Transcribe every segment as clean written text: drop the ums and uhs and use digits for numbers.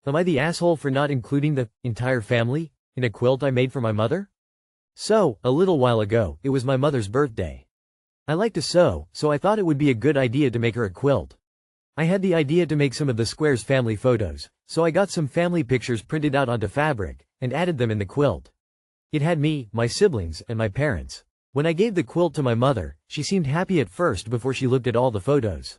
Am I the asshole for not including the entire family in a quilt I made for my mother? So, a little while ago, it was my mother's birthday. I like to sew, so I thought it would be a good idea to make her a quilt. I had the idea to make some of the square's family photos, so I got some family pictures printed out onto fabric, and added them in the quilt. It had me, my siblings, and my parents. When I gave the quilt to my mother, she seemed happy at first before she looked at all the photos.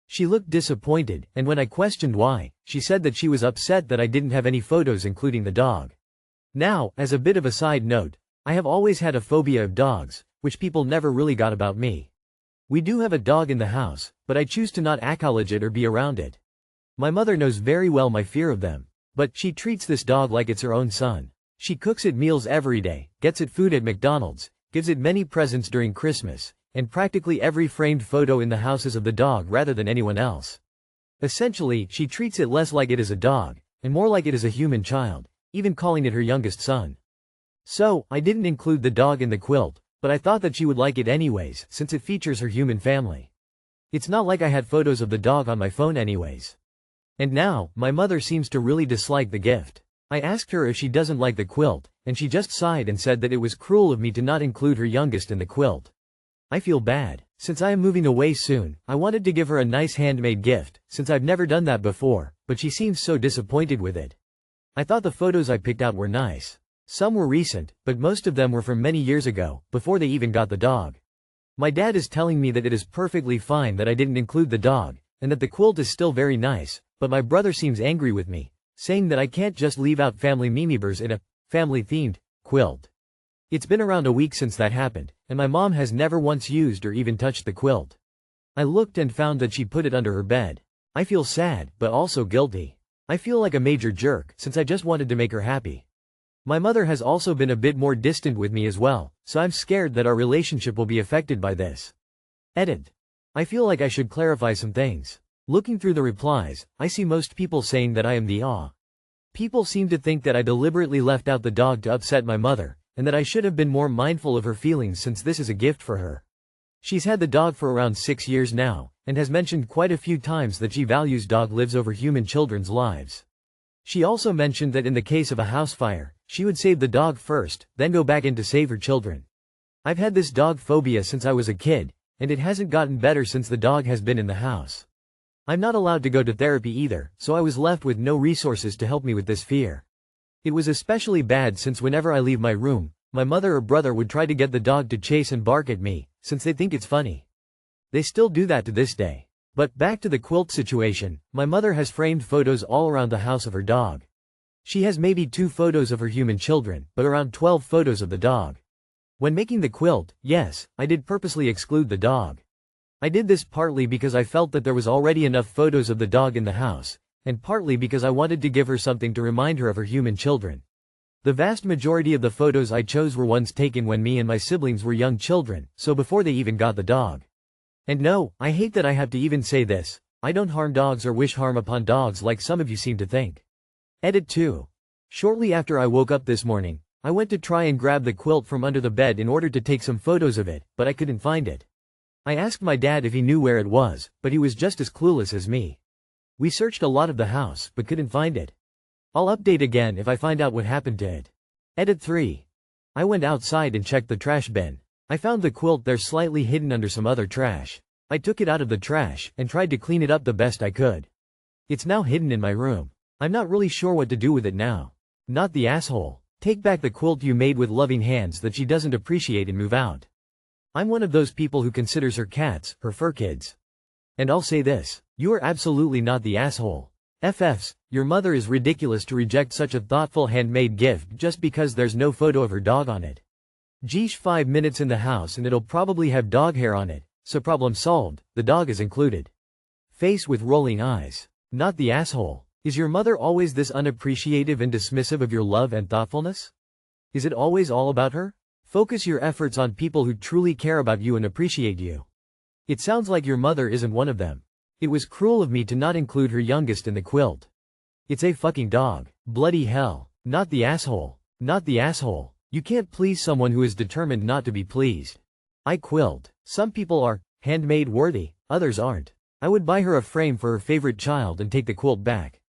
She looked disappointed, and when I questioned why, she said that she was upset that I didn't have any photos including the dog. Now, as a bit of a side note, I have always had a phobia of dogs, which people never really got about me. We do have a dog in the house, but I choose to not acknowledge it or be around it. My mother knows very well my fear of them, but she treats this dog like it's her own son. She cooks it meals every day, gets it food at McDonald's, gives it many presents during Christmas, and practically every framed photo in the house is of the dog rather than anyone else. Essentially, she treats it less like it is a dog, and more like it is a human child, even calling it her youngest son. So, I didn't include the dog in the quilt, but I thought that she would like it anyways, since it features her human family. It's not like I had photos of the dog on my phone anyways. And now, my mother seems to really dislike the gift. I asked her if she doesn't like the quilt, and she just sighed and said that it was cruel of me to not include her youngest in the quilt. I feel bad. Since I am moving away soon, I wanted to give her a nice handmade gift, since I've never done that before, but she seems so disappointed with it. I thought the photos I picked out were nice. Some were recent, but most of them were from many years ago, before they even got the dog. My dad is telling me that it is perfectly fine that I didn't include the dog, and that the quilt is still very nice, but my brother seems angry with me, saying that I can't just leave out family memebers in a family-themed quilt. It's been around a week since that happened, and my mom has never once used or even touched the quilt. I looked and found that she put it under her bed. I feel sad, but also guilty. I feel like a major jerk, since I just wanted to make her happy. My mother has also been a bit more distant with me as well, so I'm scared that our relationship will be affected by this. Edit. I feel like I should clarify some things. Looking through the replies, I see most people saying that I am the aw. People seem to think that I deliberately left out the dog to upset my mother, and that I should have been more mindful of her feelings since this is a gift for her. She's had the dog for around 6 years now, and has mentioned quite a few times that she values dog lives over human children's lives. She also mentioned that in the case of a house fire, she would save the dog first, then go back in to save her children. I've had this dog phobia since I was a kid, and it hasn't gotten better since the dog has been in the house. I'm not allowed to go to therapy either, so I was left with no resources to help me with this fear. It was especially bad since whenever I leave my room, my mother or brother would try to get the dog to chase and bark at me, since they think it's funny. They still do that to this day. But back to the quilt situation, my mother has framed photos all around the house of her dog. She has maybe 2 photos of her human children, but around 12 photos of the dog. When making the quilt, yes, I did purposely exclude the dog. I did this partly because I felt that there was already enough photos of the dog in the house, and partly because I wanted to give her something to remind her of her human children. The vast majority of the photos I chose were ones taken when me and my siblings were young children, so before they even got the dog. And no, I hate that I have to even say this, I don't harm dogs or wish harm upon dogs like some of you seem to think. Edit 2. Shortly after I woke up this morning, I went to try and grab the quilt from under the bed in order to take some photos of it, but I couldn't find it. I asked my dad if he knew where it was, but he was just as clueless as me. We searched a lot of the house, but couldn't find it. I'll update again if I find out what happened to it. Edit 3. I went outside and checked the trash bin. I found the quilt there slightly hidden under some other trash. I took it out of the trash, and tried to clean it up the best I could. It's now hidden in my room. I'm not really sure what to do with it now. Not the asshole. Take back the quilt you made with loving hands that she doesn't appreciate and move out. I'm one of those people who considers her cats, her fur kids. And I'll say this, you are absolutely not the asshole. FFs, your mother is ridiculous to reject such a thoughtful handmade gift just because there's no photo of her dog on it. Geesh, 5 minutes in the house and it'll probably have dog hair on it, so problem solved, the dog is included. Face with rolling eyes. Not the asshole. Is your mother always this unappreciative and dismissive of your love and thoughtfulness? Is it always all about her? Focus your efforts on people who truly care about you and appreciate you. It sounds like your mother isn't one of them. It was cruel of me to not include her youngest in the quilt. It's a fucking dog. Bloody hell. Not the asshole. Not the asshole. You can't please someone who is determined not to be pleased. I quilt. Some people are handmade worthy, others aren't. I would buy her a frame for her favorite child and take the quilt back.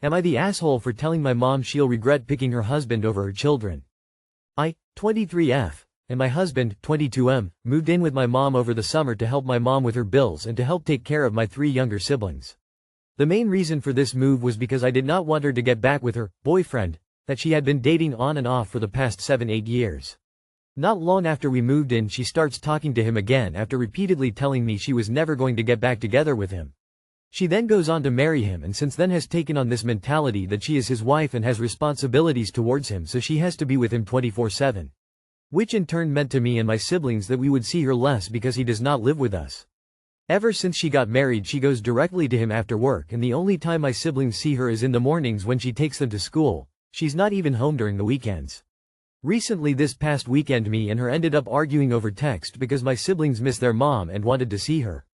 Am I the asshole for telling my mom she'll regret picking her husband over her children? I, 23F, and my husband, 22M, moved in with my mom over the summer to help my mom with her bills and to help take care of my 3 younger siblings. The main reason for this move was because I did not want her to get back with her boyfriend that she had been dating on and off for the past 7-8 years. Not long after we moved in, she starts talking to him again after repeatedly telling me she was never going to get back together with him. She then goes on to marry him and since then has taken on this mentality that she is his wife and has responsibilities towards him, so she has to be with him 24/7. Which in turn meant to me and my siblings that we would see her less because he does not live with us. Ever since she got married, she goes directly to him after work, and the only time my siblings see her is in the mornings when she takes them to school. She's not even home during the weekends. Recently, this past weekend, me and her ended up arguing over text because my siblings miss their mom and wanted to see her.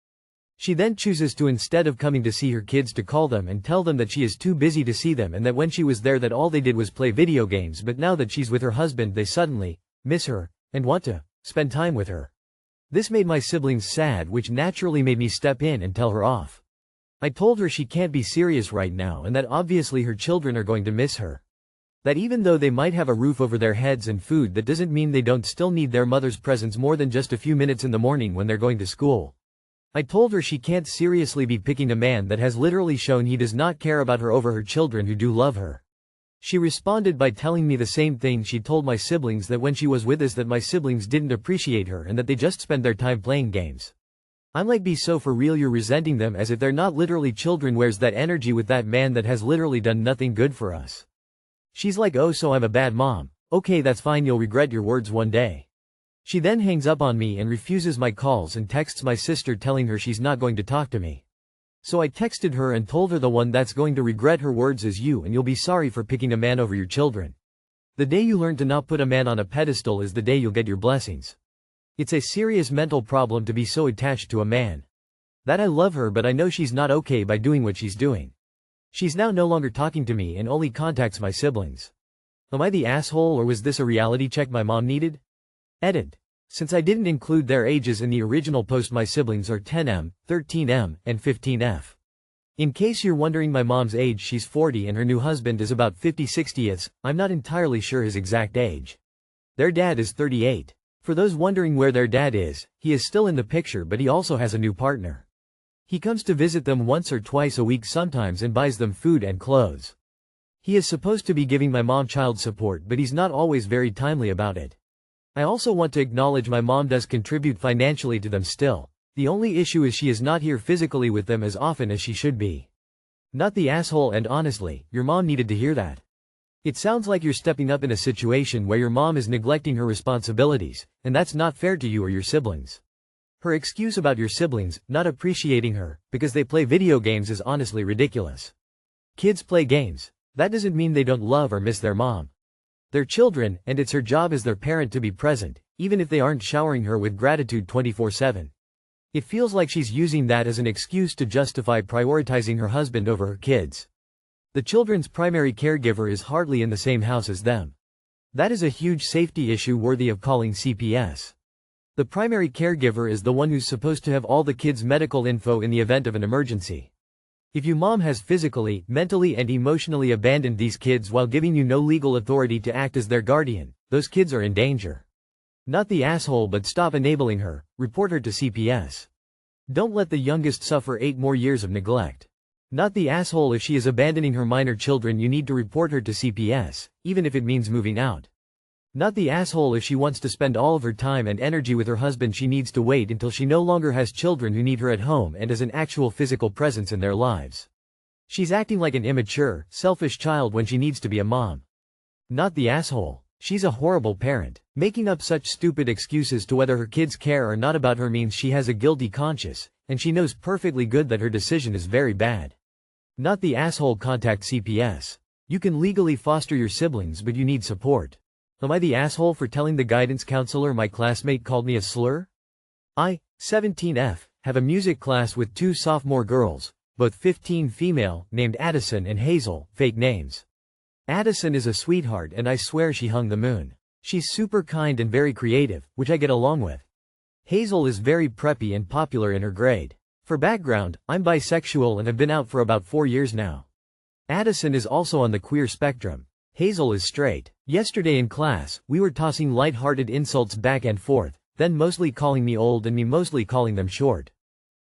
She then chooses to, instead of coming to see her kids, to call them and tell them that she is too busy to see them and that when she was there that all they did was play video games, but now that she's with her husband they suddenly miss her and want to spend time with her. This made my siblings sad, which naturally made me step in and tell her off. I told her she can't be serious right now and that obviously her children are going to miss her. That even though they might have a roof over their heads and food, that doesn't mean they don't still need their mother's presence more than just a few minutes in the morning when they're going to school. I told her she can't seriously be picking a man that has literally shown he does not care about her over her children who do love her. She responded by telling me the same thing she told my siblings, that when she was with us that my siblings didn't appreciate her and that they just spend their time playing games. I'm like, be so for real? You're resenting them as if they're not literally children. Where's that energy with that man that has literally done nothing good for us? She's like, oh, so I'm a bad mom. Okay, that's fine, you'll regret your words one day. She then hangs up on me and refuses my calls and texts my sister telling her she's not going to talk to me. So I texted her and told her the one that's going to regret her words is you, and you'll be sorry for picking a man over your children. The day you learn to not put a man on a pedestal is the day you'll get your blessings. It's a serious mental problem to be so attached to a man. That I love her, but I know she's not okay by doing what she's doing. She's now no longer talking to me and only contacts my siblings. Am I the asshole, or was this a reality check my mom needed? Edit. Since I didn't include their ages in the original post, my siblings are 10M, 13M, and 15F. In case you're wondering my mom's age, she's 40 and her new husband is about 50-60s. I'm not entirely sure his exact age. Their dad is 38. For those wondering where their dad is, he is still in the picture, but he also has a new partner. He comes to visit them once or twice a week sometimes and buys them food and clothes. He is supposed to be giving my mom child support, but he's not always very timely about it. I also want to acknowledge my mom does contribute financially to them still. The only issue is she is not here physically with them as often as she should be. Not the asshole, and honestly, your mom needed to hear that. It sounds like you're stepping up in a situation where your mom is neglecting her responsibilities, and that's not fair to you or your siblings. Her excuse about your siblings not appreciating her because they play video games is honestly ridiculous. Kids play games. That doesn't mean they don't love or miss their mom. They're children, and it's her job as their parent to be present, even if they aren't showering her with gratitude 24/7. It feels like she's using that as an excuse to justify prioritizing her husband over her kids. The children's primary caregiver is hardly in the same house as them. That is a huge safety issue worthy of calling CPS. The primary caregiver is the one who's supposed to have all the kids' medical info in the event of an emergency. If your mom has physically, mentally, and emotionally abandoned these kids while giving you no legal authority to act as their guardian, those kids are in danger. Not the asshole, but stop enabling her. Report her to CPS. Don't let the youngest suffer 8 more years of neglect. Not the asshole, if she is abandoning her minor children, you need to report her to CPS, even if it means moving out. Not the asshole, if she wants to spend all of her time and energy with her husband, she needs to wait until she no longer has children who need her at home and as an actual physical presence in their lives. She's acting like an immature, selfish child when she needs to be a mom. Not the asshole. She's a horrible parent. Making up such stupid excuses to whether her kids care or not about her means she has a guilty conscience, and she knows perfectly good that her decision is very bad. Not the asshole. Contact CPS. You can legally foster your siblings, but you need support. Am I the asshole for telling the guidance counselor my classmate called me a slur? I, 17F, have a music class with 2 sophomore girls, both 15 female, named Addison and Hazel, fake names. Addison is a sweetheart and I swear she hung the moon. She's super kind and very creative, which I get along with. Hazel is very preppy and popular in her grade. For background, I'm bisexual and have been out for about 4 years now. Addison is also on the queer spectrum. Hazel is straight. Yesterday in class, we were tossing light-hearted insults back and forth, then mostly calling me old and me mostly calling them short.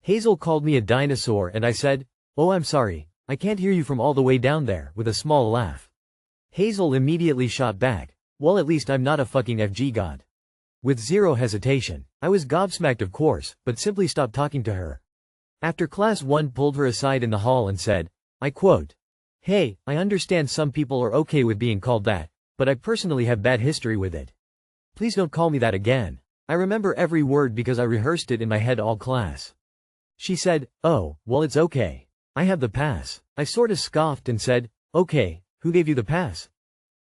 Hazel called me a dinosaur and I said, "Oh, I'm sorry, I can't hear you from all the way down there," with a small laugh. Hazel immediately shot back, "Well, at least I'm not a fucking FG god." With zero hesitation. I was gobsmacked, of course, but simply stopped talking to her. After class, one pulled her aside in the hall and said, I quote, "Hey, I understand some people are okay with being called that, but I personally have bad history with it. Please don't call me that again. I remember every word because I rehearsed it in my head all class." She said, "Oh, well, it's okay. I have the pass." I sorta scoffed and said, "Okay, who gave you the pass?"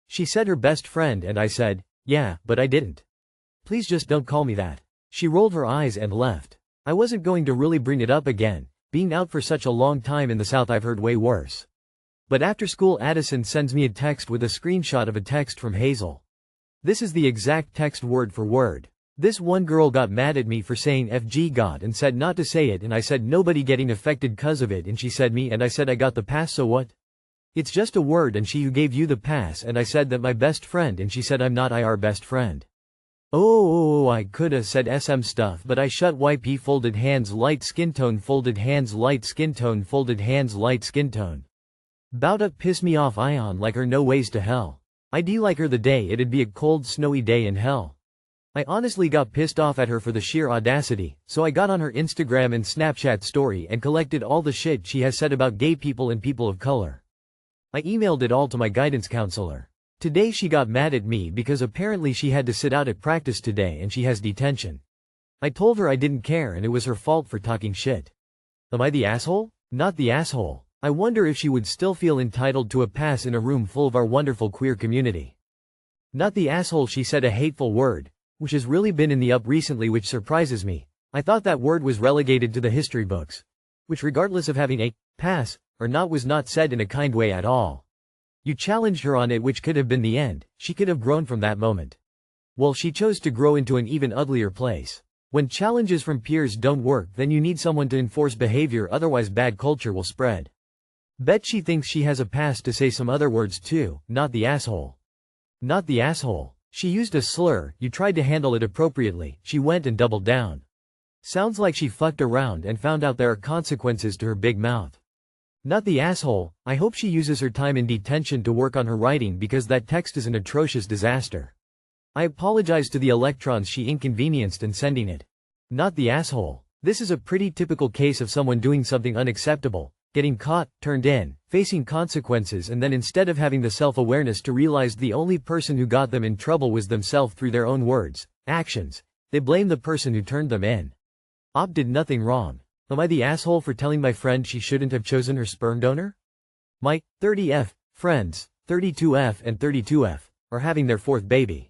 She said her best friend and I said, "Yeah, but I didn't. Please just don't call me that." She rolled her eyes and left. I wasn't going to really bring it up again. Being out for such a long time in the South, I've heard way worse. But after school, Addison sends me a text with a screenshot of a text from Hazel. This is the exact text word for word. This one girl got mad at me for saying FG God and said not to say it, and I said nobody getting affected cause of it, and she said me and I said I got the pass, so what? It's just a word, and she who gave you the pass, and I said that my best friend, and she said I'm not our best friend. Oh, I coulda said SM stuff, but I shut YP folded hands light skin tone folded hands light skin tone folded hands light skin tone. Bout up piss me off Ion like her no ways to hell. I'd like her the day it'd be a cold snowy day in hell. I honestly got pissed off at her for the sheer audacity, so I got on her Instagram and Snapchat story and collected all the shit she has said about gay people and people of color. I emailed it all to my guidance counselor. Today she got mad at me because apparently she had to sit out at practice today and she has detention. I told her I didn't care and it was her fault for talking shit. Am I the asshole? Not the asshole. I wonder if she would still feel entitled to a pass in a room full of our wonderful queer community. Not the asshole. She said a hateful word, which has really been in the up recently, which surprises me. I thought that word was relegated to the history books, which regardless of having a pass or not was not said in a kind way at all. You challenged her on it, which could have been the end. She could have grown from that moment. Well, she chose to grow into an even uglier place. When challenges from peers don't work, then you need someone to enforce behavior, otherwise bad culture will spread. Bet she thinks she has a pass to say some other words too. Not the asshole. Not the asshole. She used a slur, you tried to handle it appropriately, she went and doubled down. Sounds like she fucked around and found out there are consequences to her big mouth. Not the asshole. I hope she uses her time in detention to work on her writing because that text is an atrocious disaster. I apologize to the electrons she inconvenienced in sending it. Not the asshole. This is a pretty typical case of someone doing something unacceptable, getting caught, turned in, facing consequences, and then instead of having the self-awareness to realize the only person who got them in trouble was themselves through their own words, actions, they blame the person who turned them in. Op did nothing wrong. Am I the asshole for telling my friend she shouldn't have chosen her sperm donor? My 30F friends, 32F and 32F, are having their fourth baby.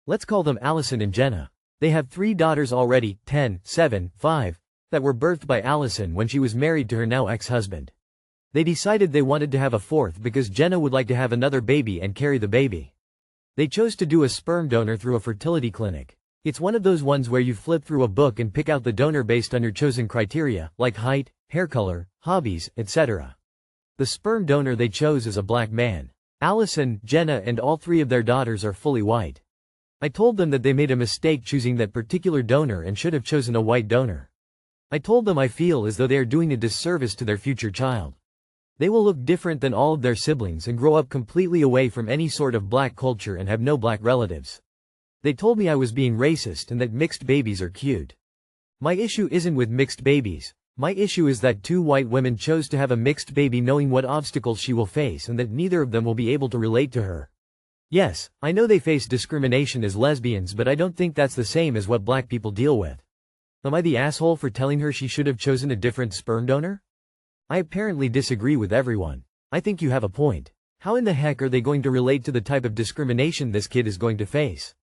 Let's call them Allison and Jenna. They have 3 daughters already, 10, 7, 5, that were birthed by Allison when she was married to her now ex-husband. They decided they wanted to have a fourth because Jenna would like to have another baby and carry the baby. They chose to do a sperm donor through a fertility clinic. It's one of those ones where you flip through a book and pick out the donor based on your chosen criteria, like height, hair color, hobbies, etc. The sperm donor they chose is a black man. Allison, Jenna, and all 3 of their daughters are fully white. I told them that they made a mistake choosing that particular donor and should have chosen a white donor. I told them I feel as though they are doing a disservice to their future child. They will look different than all of their siblings and grow up completely away from any sort of black culture and have no black relatives. They told me I was being racist and that mixed babies are cute. My issue isn't with mixed babies. My issue is that 2 white women chose to have a mixed baby knowing what obstacles she will face and that neither of them will be able to relate to her. Yes, I know they face discrimination as lesbians, but I don't think that's the same as what black people deal with. Am I the asshole for telling her she should have chosen a different sperm donor? I apparently disagree with everyone. I think you have a point. How in the heck are they going to relate to the type of discrimination this kid is going to face?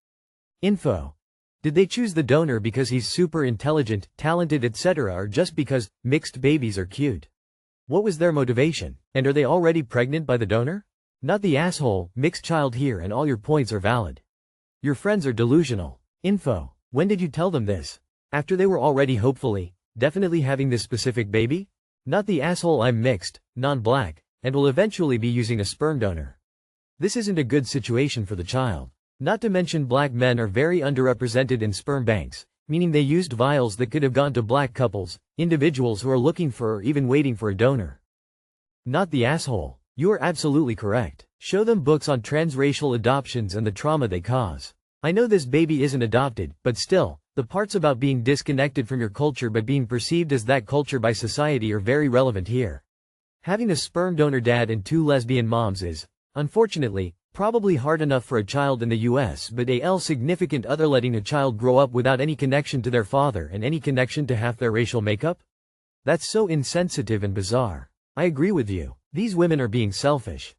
Info. Did they choose the donor because he's super intelligent, talented, etc., or just because mixed babies are cute? What was their motivation? And are they already pregnant by the donor? Not the asshole. Mixed child here and all your points are valid. Your friends are delusional. Info. When did you tell them this? After they were already hopefully, definitely having this specific baby? Not the asshole. I'm mixed, non-black, and will eventually be using a sperm donor. This isn't a good situation for the child. Not to mention black men are very underrepresented in sperm banks, meaning they used vials that could have gone to black couples, individuals who are looking for or even waiting for a donor. Not the asshole. You are absolutely correct. Show them books on transracial adoptions and the trauma they cause. I know this baby isn't adopted, but still, the parts about being disconnected from your culture but being perceived as that culture by society are very relevant here. Having a sperm donor dad and 2 lesbian moms is, unfortunately, probably hard enough for a child in the US, but a significant other letting a child grow up without any connection to their father and any connection to half their racial makeup? That's so insensitive and bizarre. I agree with you. These women are being selfish.